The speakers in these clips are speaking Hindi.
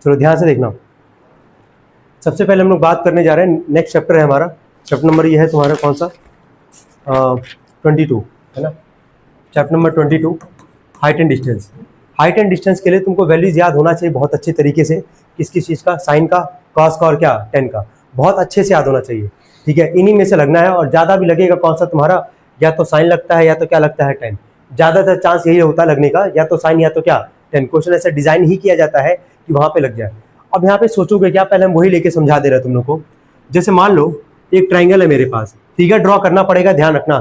चलो ध्यान से देखना। सबसे पहले हम लोग बात करने जा रहे हैं, नेक्स्ट चैप्टर है हमारा, चैप्टर नंबर ये है तुम्हारा कौन सा, 22 है ना। Chapter number 22, height and distance. Height and distance के लिए तुमको वैल्यूज याद होना चाहिए बहुत अच्छे तरीके से, किस किस चीज़ का, साइन का, कॉस का और क्या, टेन का, बहुत अच्छे से याद होना चाहिए, ठीक है। इन्हीं में से लगना है, और ज़्यादा भी लगेगा कौन सा तुम्हारा, या तो साइन लगता है या तो क्या लगता है, टेन। ज़्यादातर चांस यही होता है लगने का, या तो साइन या तो क्या, टेन। क्वेश्चन ऐसा डिजाइन ही किया जाता है कि वहाँ पे लग जाए। अब यहाँ पे सोचोगे क्या, पहले हम वही लेके समझा दे रहे हैं तुम लोग को। जैसे मान लो एक ट्राइंगल है मेरे पास, फिगर ड्रॉ करना पड़ेगा, ध्यान रखना,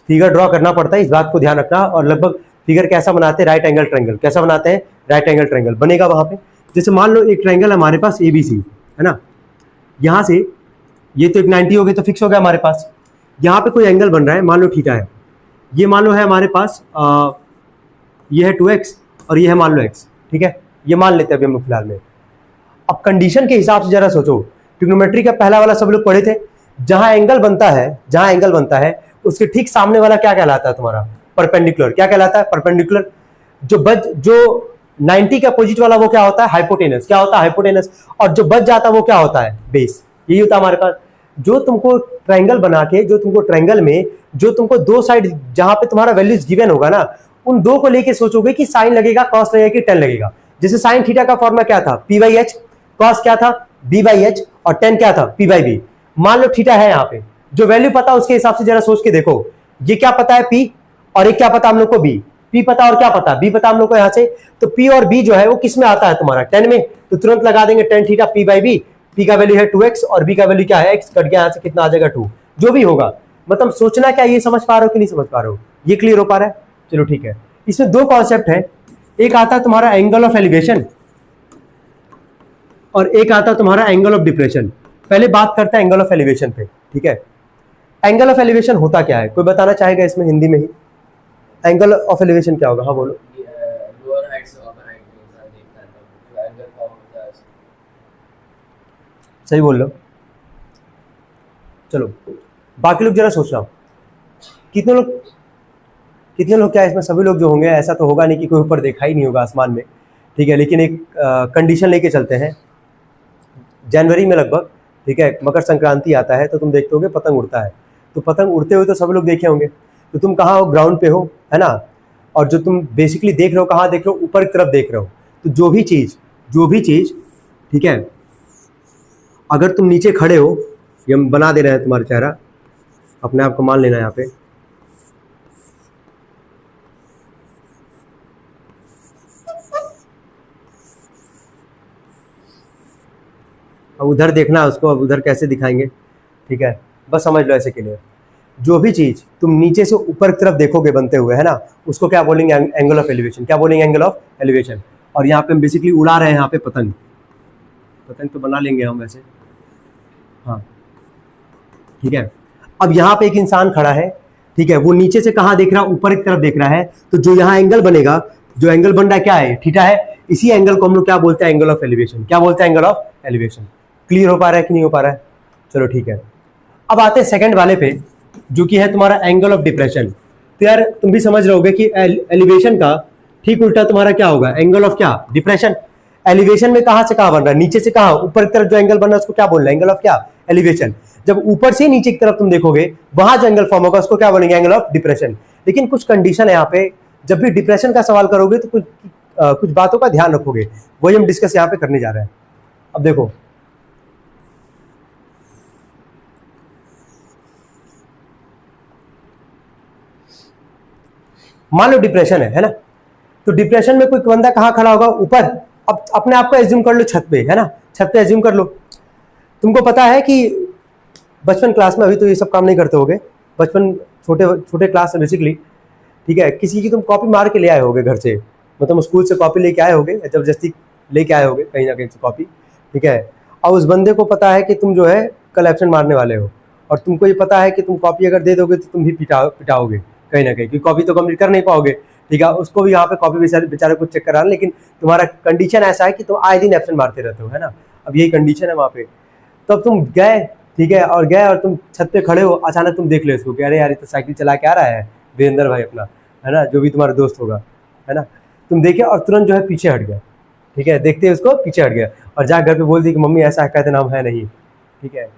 फिगर ड्रॉ करना पड़ता है, इस बात को ध्यान रखना। और लगभग फिगर कैसा बनाते हैं, राइट एंगल ट्रायंगल, कैसा बनाते हैं, राइट एंगल ट्रायंगल बनेगा वहां पे। जैसे मान लो एक ट्रायंगल हमारे पास ABC है ना, यहाँ से ये तो एक 90 हो गई तो फिक्स हो गया हमारे पास। यहाँ पे कोई एंगल बन रहा है, मान लो थीटा है, ये मान लो है हमारे पास ये है 2x और ये है मान लो x, ठीक है, ये मान लेते हैं अभी हम लोग फिलहाल में। अब कंडीशन के हिसाब से जरा सोचो, ट्रिग्नोमेट्री का पहला वाला सब लोग पढ़े थे, जहां एंगल बनता है, जहां एंगल बनता है उसके ठीक सामने वाला क्या कहलाता है तुम्हारा, परपेंडिकुलर। क्या कहलाता है, परपेंडिकुलर। जो 90 का अपोजिट वाला वो क्या होता है, हाइपोटेनस। क्या होता है, हाइपोटेनस। और जो बच जाता है वो क्या होता है, बेस। यही होता है हमारे पास। जो तुमको ट्रायंगल बना के, जो तुमको ट्रायंगल में जो तुमको दो साइड जहां पे तुम्हारा वैल्यूज गिवन होगा ना, उन दो को लेके सोचोगे कि साइन लगेगा, कॉस लगेगा कि टेन लगेगा। जैसे साइन थीटा का फॉर्मूला क्या था, P/H, कॉस क्या था, B/H, और टेन क्या था, P/B। मान लो थीटा है यहाँ पे, जो वैल्यू पता उसके हिसाब से जरा सोच के देखो, ये क्या पता है P, और एक क्या पता हम लोग को B। P पता और क्या पता, B पता हम लोग को यहाँ से। तो P और B जो है वो किस में आता है तुम्हारा, 10 में। तो तुरंत लगा देंगे tan थीटा P/B। P का वैल्यू है 2x और B का वैल्यू क्या है, x, कट गया यहाँ से, कितना आ जाएगा 2। जो भी होगा, मतलब सोचना क्या, ये समझ पा रहे हो कि नहीं समझ पा रहे हो, ये क्लियर हो पा रहा है। चलो ठीक है। इसमें दो कॉन्सेप्ट है, एक आता है तुम्हारा एंगल ऑफ एलिवेशन और एक आता है तुम्हारा एंगल ऑफ डिप्रेशन। पहले बात करते हैं एंगल ऑफ एलिवेशन पे, ठीक है। एंगल ऑफ एलिवेशन होता क्या है, कोई बताना चाहेगा इसमें हिंदी में ही, एंगल ऑफ एलिवेशन क्या होगा। हाँ बोलो। सही बोल लो। चलो बाकी लोग जरा सोचना, कितने लोग क्या इसमें, सभी लोग जो होंगे, ऐसा तो होगा नहीं कि कोई ऊपर देखा ही नहीं होगा आसमान में, ठीक है। लेकिन एक कंडीशन लेके चलते हैं, जनवरी में लगभग, ठीक है, मकर संक्रांति आता है तो तुम देखते होगे पतंग उड़ता है। तो पतंग उड़ते हुए तो सब लोग देखे होंगे। तो तुम कहाँ हो, ग्राउंड पे हो, है ना। और जो तुम बेसिकली देख रहे हो, कहाँ देख रहे हो, ऊपर की तरफ देख रहे हो। तो जो भी चीज़, ठीक है, अगर तुम नीचे खड़े हो, ये हम बना दे रहे हैं तुम्हारा चेहरा, अपने आप को मान लेना यहाँ पे। अब उधर देखना है उसको, अब उधर कैसे दिखाएंगे, ठीक है, बस समझ लो ऐसे के लिए। जो भी चीज़ तुम नीचे से ऊपर की तरफ देखोगे बनते हुए, है ना, उसको क्या बोलेंगे, एंगल ऑफ एलिवेशन। क्या बोलेंगे, एंगल ऑफ एलिवेशन। और यहाँ पे हम बेसिकली उड़ा रहे हैं यहाँ पे पतंग तो बना लेंगे हम वैसे, हाँ ठीक है। अब यहाँ पे एक इंसान खड़ा है, ठीक है, वो नीचे से कहाँ देख रहा है, ऊपर की तरफ देख रहा है। तो जो यहाँ एंगल बनेगा, जो एंगल बन रहा है क्या है, थीटा है। इसी एंगल को हम लोग क्या बोलते हैं, एंगल ऑफ एलिवेशन। क्या बोलते हैं, एंगल ऑफ एलिवेशन। क्लियर हो पा रहा है कि नहीं हो पा रहा है। चलो ठीक है। अब आते हैं सेकंड वाले पे, जो कि है तुम्हारा एंगल ऑफ डिप्रेशन। तो यार तुम भी समझ रहे होगे कि एलिवेशन का ठीक उल्टा तुम्हारा क्या होगा, एंगल ऑफ क्या, डिप्रेशन। एलिवेशन में कहां से कहां बन रहा है, नीचे से कहां, ऊपर की तरफ जो एंगल बन रहा है उसको क्या बोल रहे हैं, एंगल ऑफ क्या, एलिवेशन। जब ऊपर से नीचे की तरफ तुम देखोगे, वहां जो एंगल फॉर्म होगा उसको क्या बोलेंगे, एंगल ऑफ डिप्रेशन। लेकिन कुछ कंडीशन है यहाँ पे, जब भी डिप्रेशन का सवाल करोगे तो कुछ बातों का ध्यान रखोगे, वही हम डिस्कस यहाँ पे करने जा रहे हैं। अब देखो, मान लो डिप्रेशन है ना। तो डिप्रेशन में कोई बंदा कहाँ खड़ा होगा, ऊपर। अब अपने आप को एज्यूम कर लो छत पे, है ना, छत पे एज्यूम कर लो। तुमको पता है कि बचपन क्लास में, अभी तो ये सब काम नहीं करते होगे, बचपन छोटे क्लास में बेसिकली, ठीक है, किसी की तुम कॉपी मार के ले आए होगे घर से, मतलब स्कूल से कॉपी लेके आए होगे, जबरदस्ती लेके आए होगे कहीं ना कहीं से कॉपी, ठीक है। और उस बंदे को पता है कि तुम जो है कल एब्सेंट मारने वाले हो, और तुमको ये पता है कि तुम कॉपी अगर दे दोगे तो तुम भी पिटाओगे कहीं ना कहीं, क्योंकि कॉपी तो कंप्लीट कर नहीं पाओगे, ठीक है। उसको भी यहाँ पे कॉपी बेचारे को चेक कराना, लेकिन तुम्हारा कंडीशन ऐसा है कि तुम आए दिन एब्सेंट मारते रहते हो, है ना। अब यही कंडीशन है वहाँ पे। तो अब तुम गए, ठीक है, और गए और तुम छत पे खड़े हो, अचानक तुम देख लो इसको कि अरे यार ये तो साइकिल चला के आ रहा है वीरेंद्र भाई अपना, है ना, जो भी तुम्हारा दोस्त होगा, है ना। तुम देखे और तुरंत जो है पीछे हट गया, ठीक है, देखते ही उसको पीछे हट गया और जा घर पे बोल दी कि मम्मी ऐसा कहते नाम है नहीं। ठीक है,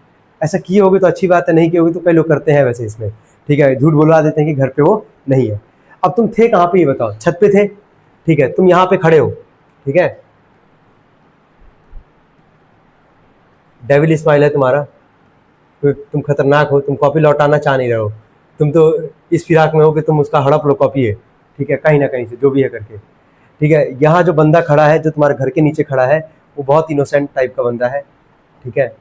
ऐसा किए होगे तो अच्छी बात है, नहीं किए होगे तो कई लोग करते हैं वैसे इसमें। ठीक है, झूठ बोलवा देते हैं कि घर पे वो नहीं है। अब तुम थे कहाँ पे ये बताओ? छत पे थे। ठीक है, तुम यहाँ पे खड़े हो। ठीक है, डेविल स्माइल है तुम्हारा, तुम खतरनाक हो, तुम कॉपी लौटाना चाह नहीं रहे हो, तुम तो इस फिराक में हो कि तुम उसका हड़प लो कॉपी है। ठीक है, कहीं ना कहीं से जो भी है करके। ठीक है, यहाँ जो बंदा खड़ा है, जो तुम्हारे घर के नीचे खड़ा है, वो बहुत इनोसेंट टाइप का बंदा है। ठीक है,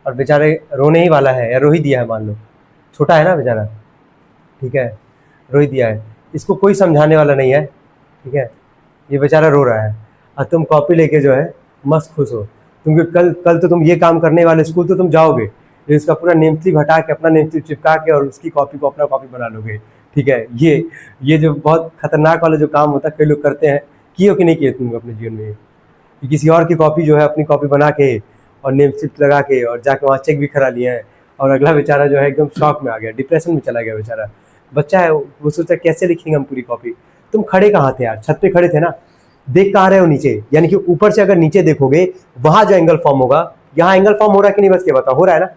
और बेचारे रोने ही वाला है या रो ही दिया है, मान लो छोटा है ना बेचारा। ठीक है, रो ही दिया है, इसको कोई समझाने वाला नहीं है। ठीक है, ये बेचारा रो रहा है और तुम कॉपी लेके जो है मस्त खुश हो। तुम कल कल तो तुम ये काम करने वाले, स्कूल तो तुम जाओगे, लेकिन इसका पूरा नेम स्लिप हटा के, अपना नेम स्लिप चिपका के और उसकी कॉपी को अपना कॉपी बना लोगे। ठीक है, ये जो बहुत खतरनाक वाला जो काम होता है, कई लोग करते हैं। किए हो कि नहीं किए तुम अपने जीवन में? कि किसी और की कॉपी जो है अपनी कॉपी बना के और नेम स्लिप लगा के और जाके वहाँ चेक भी करा लिया है, और अगला बेचारा जो है एकदम शॉक में आ गया, डिप्रेशन में चला गया बेचारा। बच्चा है वो सोचा कैसे लिखेंगे हम पूरी कॉपी। तुम खड़े कहाँ थे यार? छत पे खड़े थे ना। देख कहाँ रहे हो? नीचे। यानी कि ऊपर से अगर नीचे देखोगे, वहां जो एंगल फॉर्म होगा, यहाँ एंगल फॉर्म हो रहा है कि नहीं, बस ये बताओ, हो रहा है ना?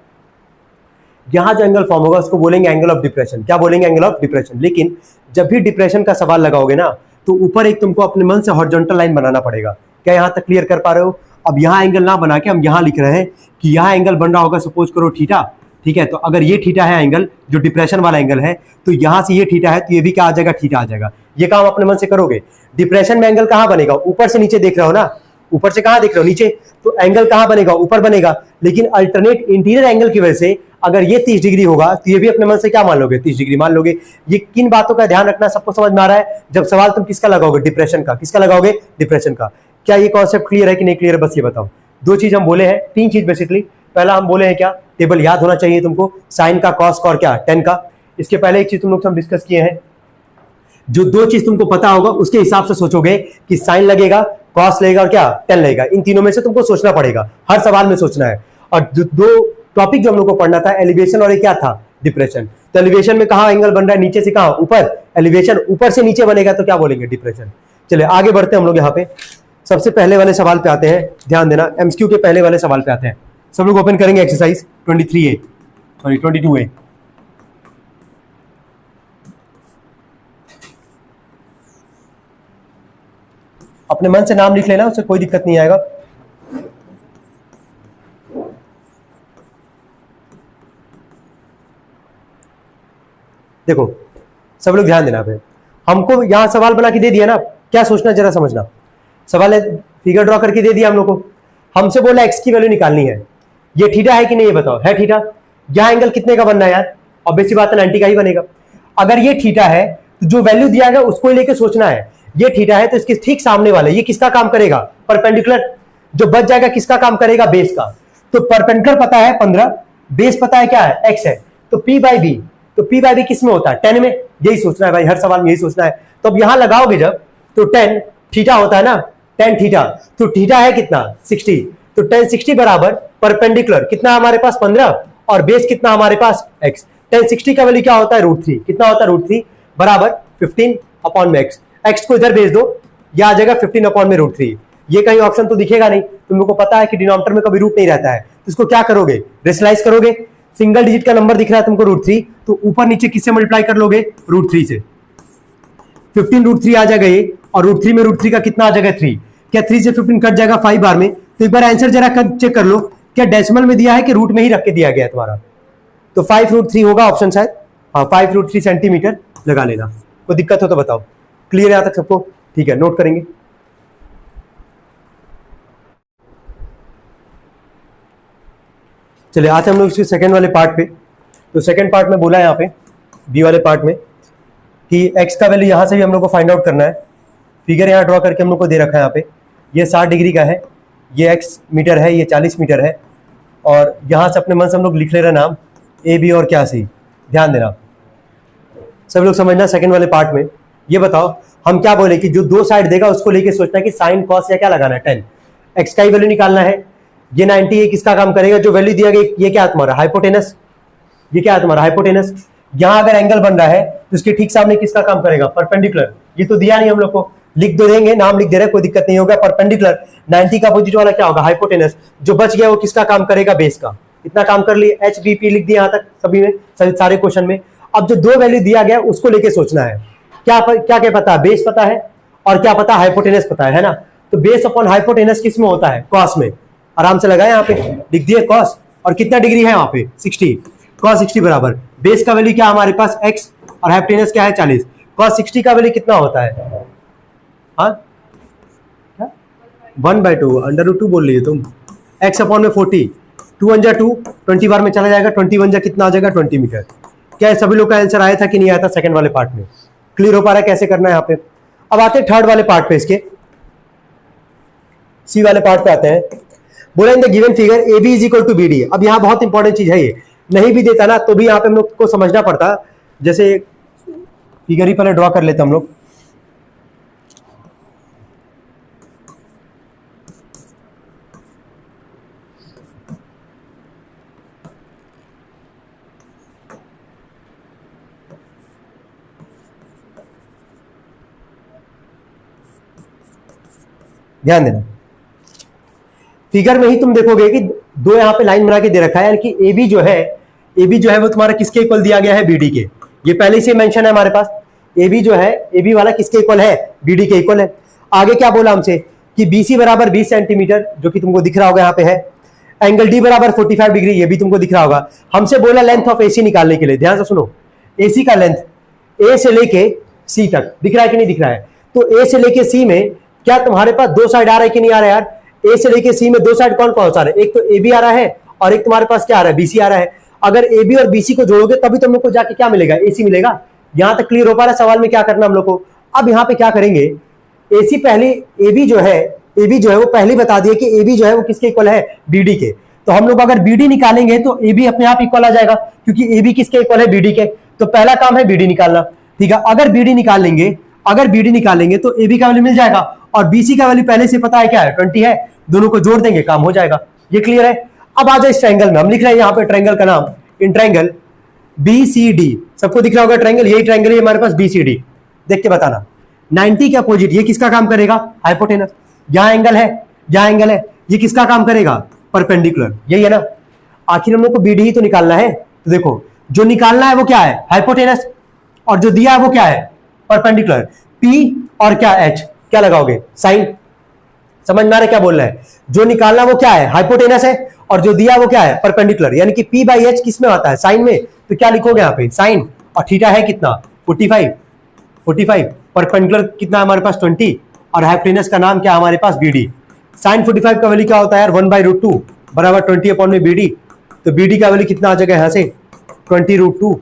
यहाँ जो एंगल फॉर्म होगा उसको बोलेंगे एंगल ऑफ डिप्रेशन। क्या बोलेंगे? Angle of depression. लेकिन जब भी डिप्रेशन का सवाल लगाओगे ना, तो ऊपर एक तुमको अपने मन से हॉरिजॉन्टल लाइन बनाना पड़ेगा। क्या यहाँ तक क्लियर कर पा रहे हो? अब यहाँ एंगल ना बना के हम यहाँ लिख रहे हैं कि यहाँ एंगल बन रहा होगा, सपोज करो थीटा। ठीक है, तो अगर ये थीटा है एंगल, जो डिप्रेशन वाला एंगल है, तो यहाँ से ये थीटा है, तो ये भी क्या आ जाएगा? थीटा आ जाएगा। ये काम अपने मन से करोगे। डिप्रेशन में एंगल कहाँ बनेगा? ऊपर से नीचे देख रहे हो ना, ऊपर से कहाँ देख रहे हो? नीचे। तो एंगल कहाँ बनेगा? ऊपर बनेगा। लेकिन अल्टरनेट इंटीरियर एंगल की वजह से अगर ये 30 डिग्री होगा, तो ये भी अपने मन से क्या मान लोगे? 30 डिग्री मान लोगे। ये किन बातों का ध्यान रखना सबको समझ में आ रहा है? जब सवाल तुम किसका लगाओगे? डिप्रेशन का। किसका लगाओगे? डिप्रेशन का। क्या ये कॉन्सेप्ट क्लियर है कि नहीं क्लियर है? बस ये बताओ। दो चीज हम बोले हैं, तीन चीज बेसिकली। पहला हम बोले हैं क्या? टेबल याद होना चाहिए तुमको, साइन का, कॉस का और क्या? टेन का। इसके पहले एक चीज तुम लोग से हम डिस्कस किए हैं, जो दो चीज तुमको पता होगा उसके हिसाब से सोचोगे कि साइन लगेगा, कॉस लगेगा और क्या? टेन लगेगा। इन तीनों में से तुमको सोचना पड़ेगा, हर सवाल में सोचना है। और जो दो टॉपिक जो हम लोग को पढ़ना था, एलिवेशन और ये क्या था? डिप्रेशन। तो एलिवेशन में कहां एंगल बन रहा है? नीचे से कहां? ऊपर। एलिवेशन ऊपर से नीचे बनेगा तो क्या बोलेंगे? डिप्रेशन। चलिए आगे बढ़ते हैं हम लोग। यहाँ पे सबसे पहले वाले सवाल पे आते हैं, ध्यान देना, एमसीक्यू के पहले वाले सवाल पे आते हैं। सब लोग ओपन करेंगे एक्सरसाइज 23A, सॉरी 22A। अपने मन से नाम लिख लेना, उससे कोई दिक्कत नहीं आएगा। देखो सब लोग ध्यान देना पे, हमको यहां सवाल बना के दे दिया ना, क्या सोचना जरा समझना। सवाल है, फिगर ड्रॉ करके दे दिया हम लोग को, हमसे बोला एक्स की वैल्यू निकालनी है। ये थीटा है कि नहीं ये बताओ? है थीटा। यहां एंगल कितने का बनना है यार? ऑब्वियस सी बात है 90 का ही बनेगा। अगर ये थीटा है तो जो वैल्यू दिया गया उसको लेके सोचना है। ये थीटा है तो इसके ठीक सामने वाले, ये किसका काम करेगा? परपेंडिकुलर। जो बच जाएगा किसका काम करेगा? बेस का। तो परपेंडिकुलर पता है 15, बेस पता है क्या है? एक्स है। तो पी बाई बी, तो पी बाई बी किस में होता है? 10 में। यही सोचना है भाई, हर सवाल में यही सोचना है। तो अब यहां लगाओगे जब, तो 10 थीटा होता है ना, 10 थीटा। तो थीटा है कितना? 60। तो 10 60 बराबर परपेंडिकुलर कितना हमारे पास? 15, और बेस कितना हमारे पास? x। 10 60 का वैल्यू क्या होता है? √3। कितना होता है? √3 बराबर 15 अपॉन में x। x को इधर भेज दो, यह आ जाएगा 15 अपॉन में √3। ये कहीं ऑप्शन तो दिखेगा नहीं, तुम लोग को पता है कि डिनोमिनेटर में कभी रूट नहीं रहता है। तो इसको क्या करोगे? रेशनलाइज करोगे। सिंगल डिजिट का नंबर दिख रहा है तुमको √3, तो ऊपर नीचे किससे मल्टीप्लाई कर लोगे? √3 से। 15 √3 आ जाएगा ये, और √3 में √3 का कितना आ जाएगा? 3। क्या 3 से 15 कट जाएगा 5 बार में? तो एक बार आंसर जरा चेक कर लो, क्या डेसिमल में दिया है कि रूट में ही रख के दिया गया है तुम्हारा? तो 5 √3 होगा ऑप्शन शायद। हाँ, 5 √3 सेंटीमीटर लगा लेना। कोई दिक्कत हो तो बताओ। क्लियर है यहाँ तक सबको? ठीक है, नोट करेंगे। चलिए आते हम लोग इसके सेकंड वाले पार्ट पे। तो सेकंड पार्ट में बोला है यहाँ पे, बी वाले पार्ट में, कि एक्स का वैल्यू यहाँ से भी हम लोग को फाइंड आउट करना है। फिगर यहाँ ड्रॉ करके हम लोग को दे रखा है यहाँ पे। ये 60 डिग्री का है, ये एक्स मीटर है, ये 40 मीटर है, और यहाँ से अपने मन से हम लोग लिख ले रहे नाम ए बी और क्या सी। ध्यान देना सब लोग, समझना। सेकंड वाले पार्ट में ये बताओ, हम क्या बोले कि जो दो साइड देगा उसको लेके सोचना है कि साइन कॉस या क्या लगाना है? 10। एक्स का ही वैल्यू निकालना है। ये 90 ये किसका काम करेगा? जो वैल्यू दिया गया, ये क्या है तुम्हारा? हाइपोटेनस। ये क्या है तुम्हारा हाइपोटेनस। यहां अगर एंगल बन रहा है तो इसके ठीक सामने किसका काम करेगा, परपेंडिकुलर। ये तो दिया नहीं हम लोग को, लिख दो देंगे, नाम लिख दे रहे, कोई दिक्कत नहीं होगा। परपेंडिकुलर 90 का अपोजिट वाला क्या होगा, हाइपोटेनस। जो बच गया वो किसका काम करेगा, बेस का। इतना काम कर लिए, एच बी पी लिख दिया यहां तक सभी में, सारे क्वेश्चन में। अब जो दो वैल्यू दिया गया उसको लेके सोचना है, क्या क्या पता है, बेस पता है और क्या पता, हाइपोटेनस पता है ना। तो बेस अपॉन हाइपोटेनस किस में होता है, कॉस में। आराम से लगाए, यहाँ पे लिख दिए कॉस, और कितना डिग्री है वहां पे 60, कॉस 60 बराबर बेस का वैल्यू क्या हमारे पास x और हाइपोटेनस क्या है 40। कॉस 60 का वैल्यू कितना होता है, हाँ क्या 1/2 √2 बोल रही है तुम, x अपॉन में 40, 2 1 जा 2, 20 बार में चला जाएगा, 20 1 जा कितना आ जाएगा 20 मीटर। क्या सभी लोग का आंसर आया था कि नहीं आया था सेकंड वाले पार्ट में, क्लियर हो पा रहा है कैसे करना है यहाँ पे। अब आते हैं थर्ड वाले पार्ट पे, इसके सी वाले पार्ट पे आते हैं। बोला in the given figure A B is equal to B D. अब यहाँ बहुत इंपॉर्टेंट चीज है, ये नहीं भी देता ना तो भी यहाँ पे हम लोग को समझना पड़ता। जैसे फिगर ही पहले ड्रॉ कर लेते हम लोग, ध्यान देना। फिगर में ही तुम देखोगे कि दो यहाँ पे लाइन बना के दे रखा है, यानी कि ए बी जो है वो तुम्हारा किसके इक्वल दिया गया है, बीडी के। ये पहले से मेंशन है हमारे पास, ए बी जो है, ए बी वाला किसके इक्वल है, बीडी के इक्वल है। आगे क्या बोला हमसे कि बीसी बराबर 20 सेंटीमीटर, जो कि तुमको दिख रहा होगा यहाँ पे है। एंगल डी बराबर 45 डिग्री, ये भी तुमको दिख रहा होगा। हमसे बोला लेंथ ऑफ एसी निकालने के लिए, ध्यान से सुनो। एसी का लेंथ ए से लेके सी तक दिख रहा है कि नहीं दिख रहा है। तो ए से लेके सी में क्या तुम्हारे पास दो साइड आ रहा है कि नहीं आ रहा है यार। ए से लेके सी में दो साइड कौन कौन सा आ रहा है, एक तो ए बी आ रहा है और एक तुम्हारे पास क्या आ रहा है, बीसी आ रहा है। अगर ए बी और बीसी को जोड़ोगे तभी तुम लोग को जाके क्या मिलेगा, एसी मिलेगा। यहां तक क्लियर हो पा रहा है सवाल में क्या करना हम लोग को। अब यहाँ पे क्या करेंगे, एसी पहले ए बी जो है वो पहले बता दिए कि ए बी जो है वो किसके इक्वल है, बीडी के। तो हम लोग अगर बीडी निकालेंगे तो ए बी अपने आप इक्वल आ जाएगा, क्योंकि ए बी किसके इक्वल है, बीडी के। तो पहला काम है बीडी निकालना, ठीक है। अगर बीडी निकालेंगे तो ए बी का वैल्यू मिल जाएगा, और बीसी का वैल्यू पहले से पता है क्या है, 20 है। दोनों को जोड़ देंगे, काम हो जाएगा। ये क्लियर है। अब आ जाए इस ट्रायंगल में, हम लिख रहे हैं यहाँ पे ट्रायंगल का नाम, इन ट्रायंगल बीसीडी। सबको दिख रहा होगा ट्रायंगल, यही ट्रायंगल है हमारे पास बीसीडी। देख के बताना 90 के अपोजिट ये किसका काम करेगा, हाइपोटेनस। यहां एंगल है, ये किसका काम करेगा, परपेंडिकुलर। यही है ना। आखिर हम लोग को बीडी ही तो निकालना है। तो देखो जो निकालना है वो क्या है, हाइपोटेनस, और जो दिया है वो क्या है, परपेंडिकुलर। पी और क्या एच, क्या लगाओगे, साइन। समझ में आ रहा है क्या बोल रहा है। जो निकालना वो क्या है, हाइपोटेनस है, और जो दिया वो क्या है, परपेंडिकुलर। यानी कि पी बाई एच किस में आता है, साइन में। तो क्या लिखोगे यहाँ पे, साइन, और थीटा है कितना 45, परपेंडिकुलर कितना हमारे पास 20, और हाइपोटेनस का नाम क्या हमारे पास, बीडी। साइन 45 का वैल्यू क्या होता है यार, 1/√2 बराबर 20 अपॉन में बीडी। तो बीडी का वैल्यू कितना आ जाएगा यहाँ से, 20√2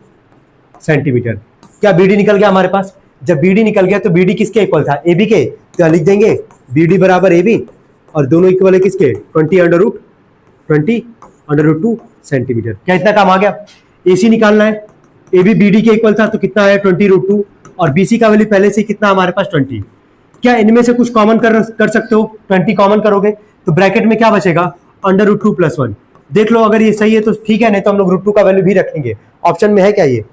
सेंटीमीटर। क्या बीडी निकल गया हमारे पास। जब बीडी निकल गया तो बीडी किसके इक्वल था, एबी के। तो लिख देंगे बीडी बराबर एबी, और दोनों इक्वल है किसके, 20√2 सेंटीमीटर। क्या इतना काम आ गया। एसी निकालना है, एबी बीडी के इक्वल था तो कितना है 20√2, और बीसी का वैल्यू पहले से कितना हमारे पास 20। क्या इनमें से कुछ कॉमन कर सकते हो, 20 कॉमन करोगे तो ब्रैकेट में क्या बचेगा, √2 + 1। देख लो अगर ये सही है तो ठीक है, नहीं तो हम लोग √2 का वैल्यू भी रखेंगे। ऑप्शन में है क्या, ये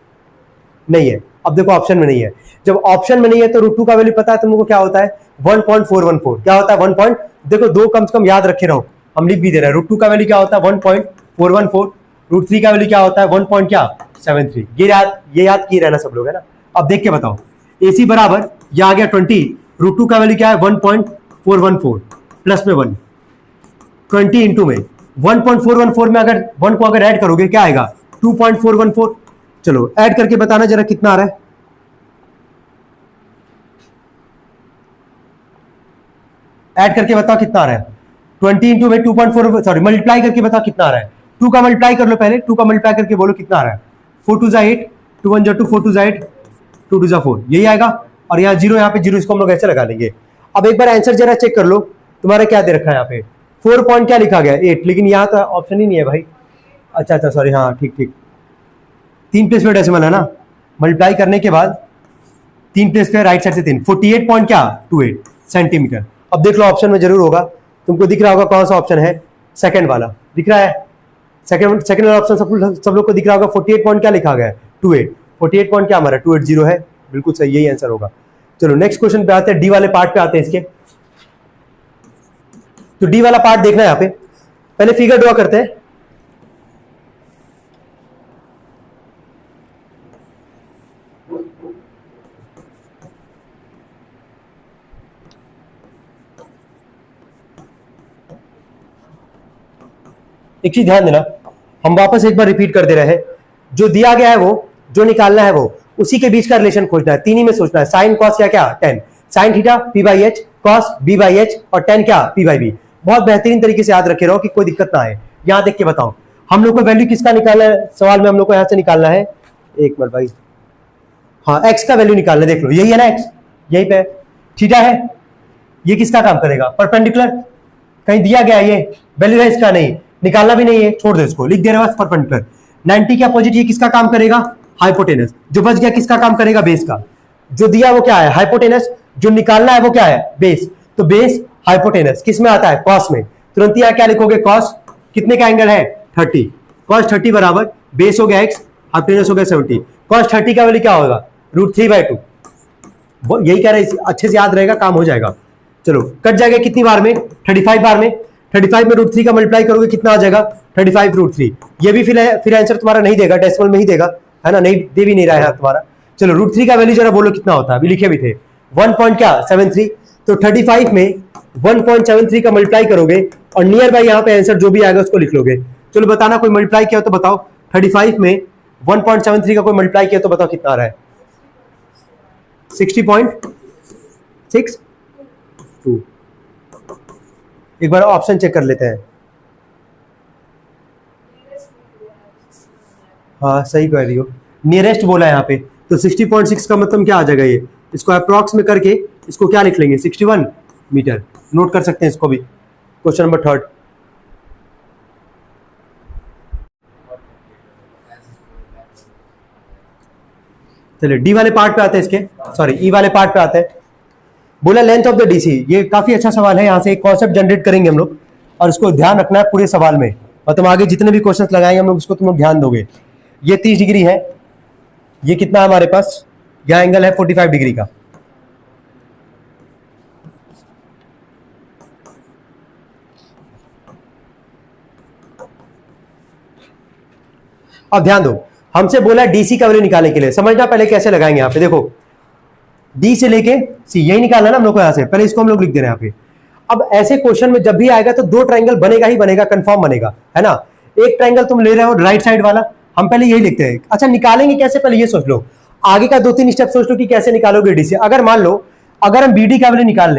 नहीं है। अब देखो ऑप्शन में नहीं है, जब ऑप्शन में नहीं है तो √2 का वैल्यू पता है तुमको क्या होता है, 1.414। क्या होता है 1. देखो दो कम से कम याद रखे रहो, हम लिख भी दे रहे हैं। √2 का वैल्यू क्या होता है 1.414। √3 का वैल्यू क्या होता है 1.73। ये याद किए रहना सब लोग, है ना। अब देख के बताओ, एसी बराबर यह आ गया 20, √2 का वैल्यू क्या है 1.414 प्लस में 1, 20 इंटू में 1.414 में अगर 1 को अगर ऐड करोगे क्या आएगा 2.414। चलो ऐड करके बताना जरा कितना आ रहा है। ऐड करके बताओ कितना आ रहा है, 20 इंटू में 2.4, सॉरी मल्टीप्लाई करके बताओ कितना आ रहा है। 2 का मल्टीप्लाई कर लो पहले, 2 का मल्टीप्लाई करके बोलो कितना आ रहा है। 4 2 8, 2 1 2, 4 2 8, 2 2 4, यही आएगा। और यहाँ जीरो, यहाँ पे जीरो, इसको हम लोग ऐसे लगा लेंगे। अब एक बार आंसर जरा चेक कर लो, तुम्हारा क्या दे रखा है यहाँ पे 4 पॉइंट क्या लिखा गया 8, लेकिन यहाँ तो ऑप्शन ही नहीं है भाई। अच्छा सॉरी, हाँ ठीक, 3 प्लेस पे डेसिमल है ना, मल्टीप्लाई करने के बाद 3 प्लेस पे राइट साइड से 3, 48.28 सेंटीमीटर। अब देख लो ऑप्शन में जरूर होगा, तुमको दिख रहा होगा कौन सा ऑप्शन है, सेकंड वाला दिख रहा है। सेकंड वाला ऑप्शन सब लोग को दिख रहा होगा। 48 पॉइंट क्या लिखा गया है 28। 48 पॉइंट क्या हमारा 280 है, बिल्कुल सही, यही आंसर होगा। चलो नेक्स्ट क्वेश्चन पे आते हैं, डी वाले पार्ट पे आते हैं इसके। तो डी वाला पार्ट देखना है यहाँ पे, पहले फिगर ड्रॉ करते हैं। एक चीज ध्यान देना, हम वापस एक बार रिपीट कर दे रहे हैं, जो दिया गया है वो, जो निकालना है वो, उसी के बीच का रिलेशन खोजना है, तीन ही में सोचना है। साइन कॉस क्या क्या tan, sine theta P by H, cos B by H, और टेन क्या पी बाई बी। बहुत बेहतरीन तरीके से याद रखे रहो कि कोई दिक्कत ना आए। यहां देख के बताओ हम लोग को वैल्यू किसका निकालना है, सवाल में हम लोग को यहां से निकालना है, एक मिनट भाई, हाँ एक्स का वैल्यू निकालना है। देख लो यही है ना एक्स, यही पे थीटा है, ये किसका काम करेगा परपेंडिकुलर, कहीं दिया गया ये वैल्यू है इसका, नहीं निकालना भी नहीं है, छोड़ दो इसको, लिख दे रहे बस परपेंडिकुलर। 90 के अपोजिट ये किसका काम करेगा हाइपोटेनस, जो बच गया किसका काम करेगा बेस का, जो दिया वो क्या है हाइपोटेनस, जो निकालना है वो क्या है बेस, तो बेस हाइपोटेनस किस में आता है कॉस में। तुरंत यहां क्या लिखोगे कॉस कितने का एंगल है 30, कॉस 30 बराबर बेस हो गया x, हाइपोटेनस हो गया 70, कॉस 30 का वैल्यू क्या होगा √3/2। यही कह रहे हैं, अच्छे से याद रहेगा काम हो जाएगा। चलो कट जाएगा कितनी बार में 35 बार में, 35 में √3 का मल्टीप्लाई करोगे कितना आ जाएगा 35 √3। ये भी फिर आंसर तुम्हारा नहीं देगा, डेसिमल में ही देगा, है ना, नहीं दे भी नहीं रहा है तुम्हारा। चलो √3 का वैल्यू जरा बोलो कितना होता है, अभी लिखे भी थे 1.73, तो 35 में 1.73 का मल्टीप्लाई करोगे और नियर बाई यहाँ पे आंसर जो भी आएगा उसको लिख लोगे। चलो बताना कोई मल्टीप्लाई किया तो बताओ, 35 में 1.73 का कोई मल्टीप्लाई किया तो बताओ कितना आ रहा है 60.62। एक बार ऑप्शन चेक कर लेते हैं, हाँ सही कह रही हो, नियरेस्ट बोला है यहाँ पे, तो 60.6 का मतलब क्या आ जाएगा, ये इसको अप्रॉक्स में करके इसको क्या लिख लेंगे 61 मीटर, नोट कर सकते हैं इसको भी। Question number 3। चलिए डी वाले पार्ट पे आते हैं, इसके सॉरी ई वाले पार्ट पे आते हैं। बोला लेंथ ऑफ द डीसी, ये काफी अच्छा सवाल है, यहाँ से एक कॉन्सेप्ट जनरेट करेंगे हम लोग और इसको ध्यान रखना है पूरे सवाल में, और तुम आगे जितने भी क्वेश्चंस लगाएंगे हम लोग उसको तुम लोग ध्यान दोगे। ये 30 डिग्री है, ये कितना है हमारे पास, यहाँ एंगल है 45 डिग्री का। अब ध्यान दो, हमसे बोला डीसी का वैल्यू निकालने के लिए, समझना पहले कैसे लगाएंगे। यहाँ पे देखो डी से लेके सी, यही निकालना ना हम लोग को, यहाँ से पहले इसको हम लोग लिख दे रहे हैं यहाँ पे। अब ऐसे क्वेश्चन में जब भी आएगा तो दो ट्रायंगल बनेगा ही बनेगा, कंफर्म बनेगा, है ना। एक ट्रायंगल तुम ले रहे हो राइट साइड वाला, हम पहले यही लिखते हैं। अच्छा निकालेंगे कैसे, पहले ये सोच लो, आगे का 2-3 स्टेप सोच लो कि कैसे निकालोगे डी से। अगर मान लो अगर हम बीडी का वैल्यू निकाल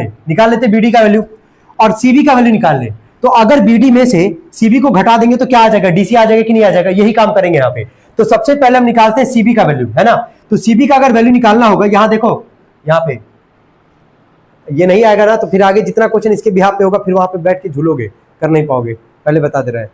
लेते बीडी का वैल्यू और सीबी का वैल्यू निकाल लें, तो अगर बीडी में से सीबी को घटा देंगे तो क्या आ जाएगा, डीसी आ जाएगा कि नहीं आ जाएगा, यही काम करेंगे यहाँ पे। तो सबसे पहले हम निकालते हैं सीबी का वैल्यू, है ना। तो सीबी का अगर वैल्यू निकालना होगा, यहाँ देखो यहाँ पे ये नहीं आएगा ना, तो फिर आगे जितना क्वेश्चन इसके बिहाफ पे होगा फिर वहां पे बैठ के झूलोगे, कर नहीं पाओगे, पहले बता दे रहा है।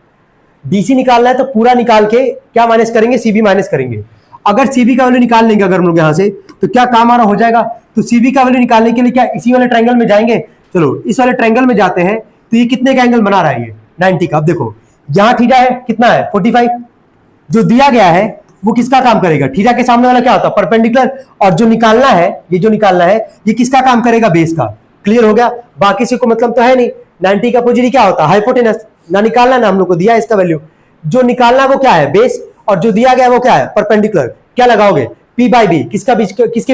डीसी निकालना है तो पूरा निकाल के क्या माइनस करेंगे, सीबी माइनस करेंगे। अगर सीबी का वैल्यू निकाल लेंगे अगर हम लोग यहाँ से, तो क्या काम हमारा हो जाएगा। तो सीबी का वैल्यू निकालने के लिए क्या इसी वाले ट्रायंगल में जाएंगे, चलो इस वाले ट्रायंगल में जाते हैं। तो ये कितने का एंगल बना रहा है, ये 90 का। अब देखो यहाँ थीटा है कितना है 45, जो दिया गया है वो किसका काम करेगा, थीटा के सामने वाला क्या होता है परपेंडिकुलर, और जो निकालना है ये जो निकालना है ये किसका काम करेगा बेस का। क्लियर हो गया, बाकी से को मतलब तो है नहीं। 90 का अपोजिट क्या होता है हाइपोटेनस, ना निकालना ना हम लोग को दिया है इसका वैल्यू, जो निकालना वो क्या है बेस, और जो दिया गया वो क्या है परपेंडिकुलर। क्या लगाओगे पी बाई बी, किसके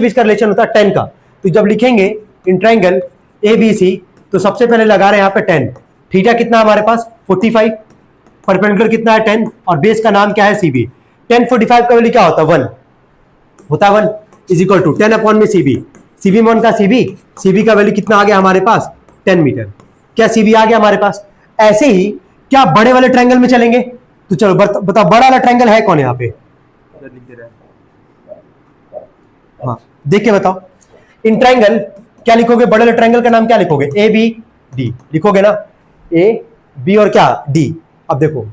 बीच का रिलेशन होता है 10 का। तो जब लिखेंगे in triangle A B C, तो सबसे पहले लगा रहे हैं यहाँ पे 10, थीटा कितना हमारे पास 45, परपेंडिकुलर कितना है 10, और बेस का नाम क्या है सीबी। 10 45 का वैल्यू क्या होता है 1 होता है, 1 इज इक्वल टू 10 अपॉन में सीबी, सीबी में 1 का सीबी का वैल्यू कितना आ गया हमारे पास 10 मीटर। क्या सीबी आ गया हमारे पास। ऐसे ही क्या बड़े वाले ट्रायंगल में चलेंगे, तो चलो बताओ बड़ा वाला ट्रायंगल है कौन यहाँ पे, हाँ देख के बताओ। इन ट्रायंगल क्या लिखोगे, बड़े वाले ट्रायंगल का नाम क्या लिखोगे ए बी डी लिखोगे ना, ए बी और क्या डी। अब देखो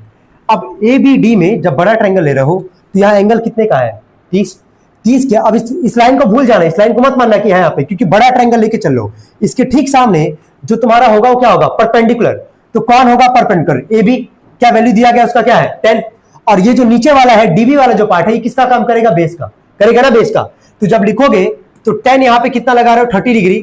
अब ए बी डी में जब बड़ा ट्रायंगल ले रहे हो तो यहाँ एंगल कितने का है 30 क्या। अब इस लाइन को भूल जाना, इस लाइन को मत मानना कि है यहाँ पे, क्योंकि बड़ा ट्रायंगल लेके चल लो। इसके ठीक सामने जो तुम्हारा होगा वो क्या होगा परपेंडिकुलर, तो कौन होगा परपेंडिकुलर ए बी, क्या वैल्यू दिया गया उसका क्या है 10, और ये जो नीचे वाला है डीबी वाला जो पार्ट है ये किसका काम करेगा, बेस का करेगा ना, बेस का। तो जब लिखोगे तो 10 यहां पे कितना लगा रहे हो 30 डिग्री,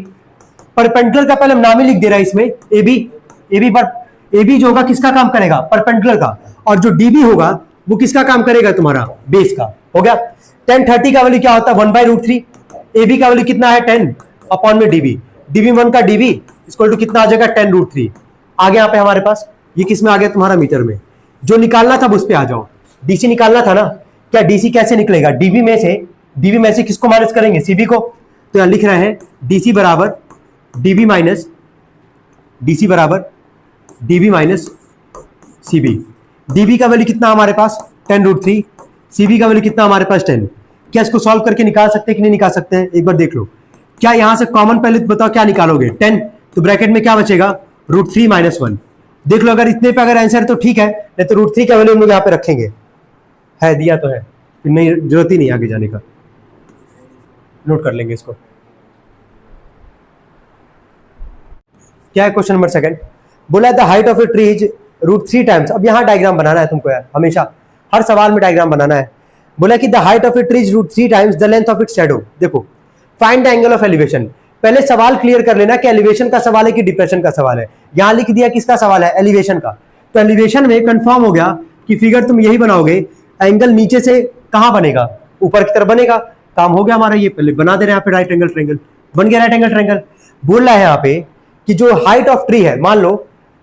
परपेंडिकुलर का पहले नाम ही लिख दे रहा है इसमें एबी पर एबी जो होगा किसका काम करेगा, परपेंडिकुलर का, और जो डीबी होगा वो किसका काम करेगा, तुम्हारा बेस का। हो गया। 10 30 का वैल्यू क्या होता है 1/√3, एबी का वैल्यू कितना है 10 अपॉन में डीबी, डीबी 1 का डीबी इक्वल टू कितना आ जाएगा 10√3। आगे यहाँ पे हमारे पास ये किस में आ गया तुम्हारा मीटर में, जो निकालना था उस पे आ जाओ, डीसी निकालना था ना। क्या डीसी कैसे निकलेगा, डीबी में से किसको माइनस करेंगे, सीबी को। तो यहां लिख रहे हैं डीसी बराबर डीबी माइनस डीसी बराबर डीबी माइनस सीबी। डीबी का वैल्यू कितना हमारे पास 10√3, सीबी का वैल्यू कितना हमारे पास 10। क्या इसको सॉल्व करके निकाल सकते हैं कि नहीं निकाल सकते हैं, एक बार देख लो। क्या यहां से कॉमन पहले बताओ क्या निकालोगे 10, तो ब्रैकेट में क्या बचेगा √3 - 1। देख लो अगर इतने पे अगर आंसर तो ठीक है, नहीं तो √3 का वैल्यू हम लोग यहाँ पे रखेंगे, है दिया तो है, नहीं जरूरत ही नहीं आगे जाने का, नोट कर लेंगे इसको। क्या है क्वेश्चन नंबर 2, बोला the height of a tree is √3 times. अब यहाँ डायग्राम बनाना है तुमको यार, हमेशा हर सवाल में डायग्राम बनाना है। बोला कि the height of a tree is √3 times the length of its shadow. देखो find the angle of elevation, पहले सवाल क्लियर कर लेना कि एलिवेशन का सवाल है कि डिप्रेशन का सवाल है। यहां लिख दिया किसका सवाल है, एलिवेशन का। तो एलिवेशन में कंफर्म हो गया कि फिगर तुम यही बनाओगे, एंगल नीचे से कहां बनेगा, ऊपर की तरफ बनेगा। काम हो गया हमारा, ये पहले बना दे रहे हैं यहाँ पे राइट एंगल ट्रायंगल, बन गया राइट एंगल ट्रायंगल। बोल रहा है यहाँ पे कि जो हाइट ऑफ ट्री है, मान लो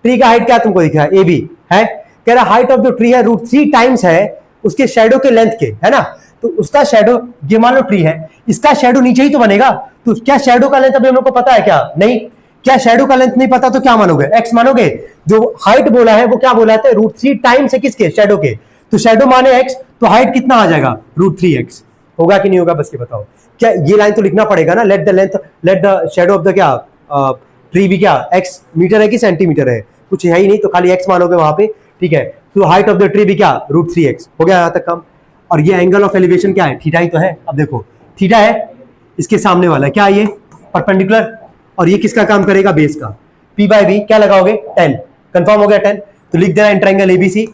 ट्री का हाइट क्या तुमको दिख रहा है, AB है, कह रहा हाइट ऑफ जो ट्री है √3 टाइम्स है उसके शैडो के लेंथ के, है ना। तो उसका शैडो, ये मान लो ट्री है, इसका शैडो नीचे ही तो बनेगा। तो क्या शैडो का लेंथ अभी हम लोग को पता है क्या, नहीं। क्या शैडो का लेंथ नहीं पता तो क्या मानोगे, x मानोगे। जो हाइट बोला है वो क्या बोला है, √3 टाइम्स है किसके, शैडो के। तो शैडो माने x, तो हाइट कितना आ जाएगा √3x। होगा कि नहीं होगा बस ये बताओ। क्या ये लाइन तो लिखना पड़ेगा ना, let the shadow of the क्या ट्री भी क्या x मीटर है कि सेंटीमीटर है, कुछ है ही नहीं, तो खाली x मानोगे वहां पे, ठीक है। तो हाइट ऑफ द ट्री भी क्या √3x। हो गया यहां तक काम। और ये एंगल ऑफ एलिवेशन क्या है, थीटा ही तो है। अब देखो थीटा है, इसके सामने वाला क्या है ये परपेंडिकुलर, और ये किसका काम करेगा, बेस का। P/B क्या लगाओगे 10, कंफर्म हो गया 10। तो लिख देना in triangle ABC,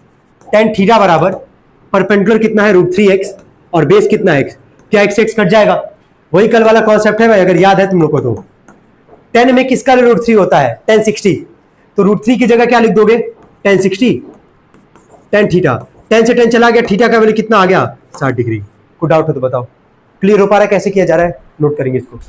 tan theta बराबर परपेंडिकुलर कितना है √3x और बेस कितना है x। क्या x कट जाएगा, वही कल वाला कॉन्सेप्ट है भाई, अगर याद है तुम लोग को तो। 10 में किसका √3 होता है, tan 60, तो √3 की जगह क्या लिख दोगे tan 60, tan थीटा। 10 से 10 चला गया, थीटा का वैल्यू कितना आ गया 60 डिग्री। कोई डाउट हो तो बताओ। क्लियर हो पा रहा है कैसे किया जा रहा है, नोट करेंगे इसको।